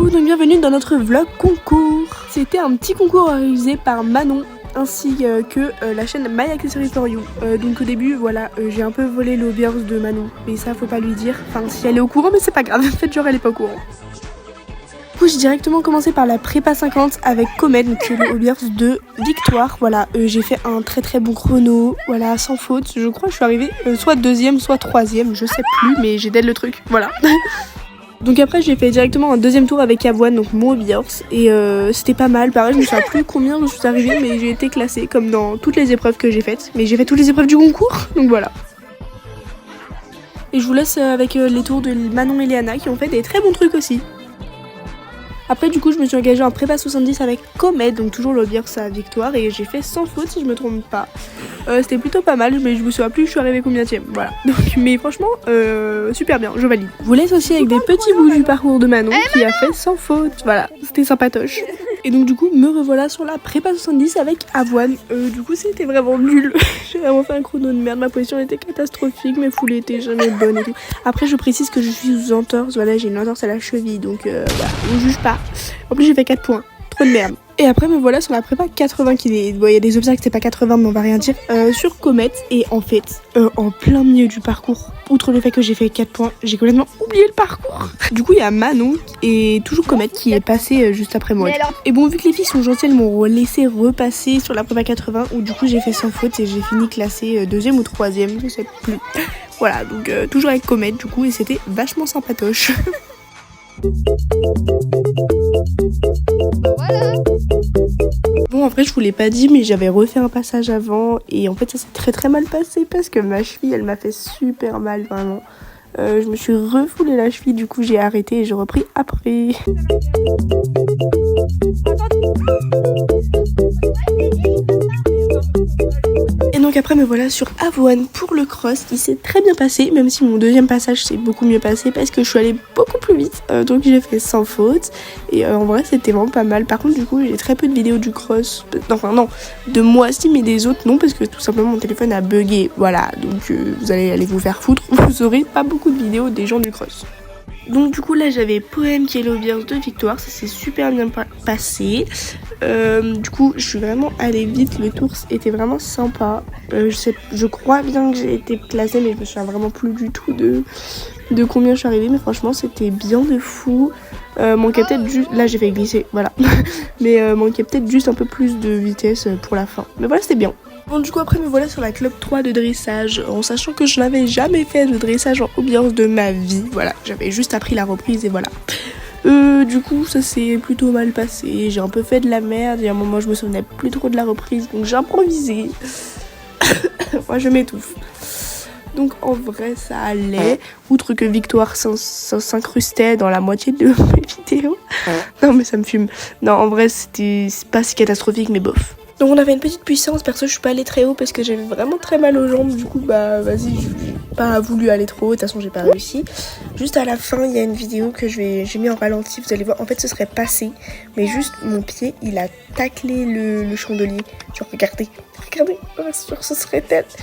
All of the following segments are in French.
Coucou, donc bienvenue dans notre vlog concours. C'était un petit concours réalisé par Manon ainsi que la chaîne My Accessories for You. Donc au début, voilà, j'ai un peu volé l'auberge de Manon, mais ça faut pas lui dire. Enfin, si elle est au courant, mais c'est pas grave, faites genre elle est pas au courant. Du coup, j'ai directement commencé par la prépa 50 avec Comet, donc qui est l'auberge de Victoire. Voilà, j'ai fait un très bon chrono, voilà, sans faute. Je crois que je suis arrivée soit deuxième, soit troisième, je sais plus, mais j'ai dead le truc, voilà. Donc après j'ai fait directement un deuxième tour avec Avoine, donc mon Biors, et c'était pas mal, pareil je me souviens plus combien je suis arrivée, mais j'ai été classée comme dans toutes les épreuves que j'ai faites, mais j'ai fait toutes les épreuves du concours, donc voilà. Et je vous laisse avec les tours de Manon et Léana qui ont fait des très bons trucs aussi. Après du coup je me suis engagée en prépa 70 avec Comet, donc toujours l'auberge à Victoire, et j'ai fait sans faute si je me trompe pas. C'était plutôt pas mal, mais je me souviens plus je suis arrivée combienième, voilà. Donc, mais franchement super bien, je valide. Je vous laisse aussi avec des petits bouts du parcours de Manon qui a fait sans faute, voilà, c'était sympatoche. Et donc du coup me revoilà sur la prépa 70 avec Avoine. Du coup c'était vraiment nul. J'ai vraiment fait un chrono de merde, ma position était catastrophique, mes foulées étaient jamais bonnes et tout. Après je précise que je suis sous entorse, voilà, j'ai une entorse à la cheville, donc bah, on juge pas. En plus j'ai fait 4 points, trop de merde. Et après me voilà sur la prépa 80 qui est... Bon, il y a des obstacles, c'est pas 80 mais on va rien dire. Sur Comet, et en fait, en plein milieu du parcours, outre le fait que j'ai fait 4 points, j'ai complètement oublié le parcours. Du coup il y a Manon et toujours Comet qui est passé juste après moi. Et bon, vu que les filles sont gentilles, elles m'ont laissé repasser sur la prépa 80 où du coup j'ai fait sans faute et j'ai fini classée deuxième ou troisième, je sais plus. Voilà, donc toujours avec Comet du coup, et c'était vachement sympatoche. Voilà. Bon, en vrai je vous l'ai pas dit, mais j'avais refait un passage avant et en fait ça s'est très mal passé parce que ma cheville elle m'a fait super mal vraiment. Je me suis refoulé la cheville, du coup j'ai arrêté et j'ai repris après. Et donc après me voilà sur Avoine pour le cross qui s'est très bien passé, même si mon deuxième passage s'est beaucoup mieux passé parce que je suis allée beaucoup plus vite, donc j'ai fait sans faute et en vrai c'était vraiment pas mal. Par contre du coup j'ai très peu de vidéos du cross, enfin non, de moi si mais des autres non, parce que tout simplement mon téléphone a bugué, voilà, donc vous allez aller vous faire foutre, vous aurez pas beaucoup de vidéos des gens du cross. Donc du coup là j'avais Poème qui est l'auberge de Victoire, ça s'est super bien passé. Du coup je suis vraiment allée vite, le tour était vraiment sympa. Je crois bien que j'ai été classée, mais je me souviens vraiment plus du tout de combien je suis arrivée, mais franchement c'était bien de fou. Manquait peut-être juste, là j'ai fait glisser, voilà. Mais manquait peut-être juste un peu plus de vitesse pour la fin. Mais voilà, c'était bien. Bon, du coup après me voilà sur la club 3 de dressage, en sachant que je n'avais jamais fait de dressage en auberge de ma vie. Voilà, j'avais juste appris la reprise et voilà. Du coup ça s'est plutôt mal passé, j'ai un peu fait de la merde et à un moment je me souvenais plus trop de la reprise, donc j'ai improvisé. Moi je m'étouffe. Donc en vrai ça allait, outre que Victoire s'incrustait dans la moitié de mes vidéos. Non mais ça me fume. Non en vrai c'est pas si catastrophique mais bof. Donc on avait une petite puissance, perso je suis pas allée très haut parce que j'avais vraiment très mal aux jambes, du coup bah vas-y, j'ai pas voulu aller trop haut, de toute façon j'ai pas réussi. Juste à la fin il y a une vidéo que j'ai mis en ralenti, vous allez voir, en fait ce serait passé, mais juste mon pied il a taclé le chandelier. Genre regardez, sur ce serait tête.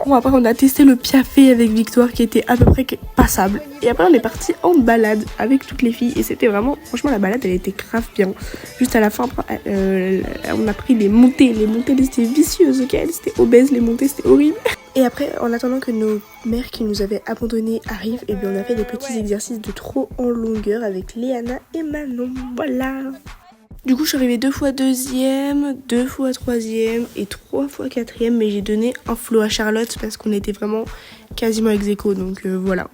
Bon après on a testé le piafé avec Victoire qui était à peu près passable. Et après on est parti en balade avec toutes les filles et c'était vraiment, franchement la balade elle était grave bien. Juste à la fin on a pris les montées c'était vicieuses, ok, c'était obèse, les montées c'était horrible. Et après en attendant que nos mères qui nous avaient abandonnés arrivent, et bien on a fait des petits exercices de trot en longueur avec Léana et Manon, voilà. Du coup je suis arrivée 2 fois deuxième, 2 fois troisième et 3 fois quatrième, mais j'ai donné un flow à Charlotte parce qu'on était vraiment quasiment ex aequo, donc voilà.